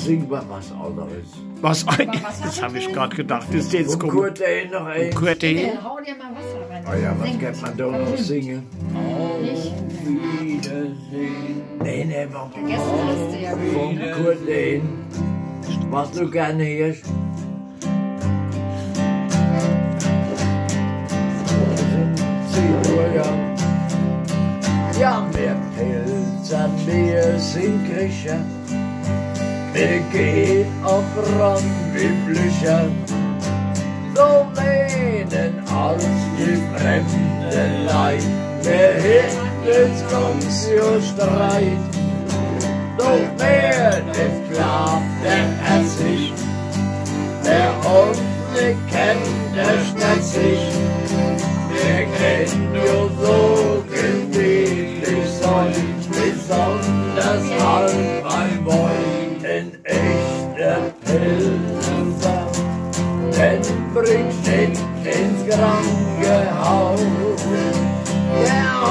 Sing mal was anderes. Was eigentlich? Das habe ich gerade gedacht. Das ist jetzt Und Kurt noch eins. Kurt Hau dir mal Wasser rein. Oh ja, was kann man da noch singen? Nicht. Wiedersehen. Nee, warum? Vergessen hast du ja Von wieder. Kurt was du gerne hörst. Ja, wir pilzern, wir sind Krischer. Wir gehen auf Rand wie Blücher. So weinen als die fremden Leid. Wir hätten uns ja Streit. Doch wer nicht glaubt, der sich. Der uns nicht kennt, der stellt sich. Wir können nur so gemütlich sein, besonders halt beim Wein. Ein echter Pilzer, den bringst nicht ins Krankenhaus. Der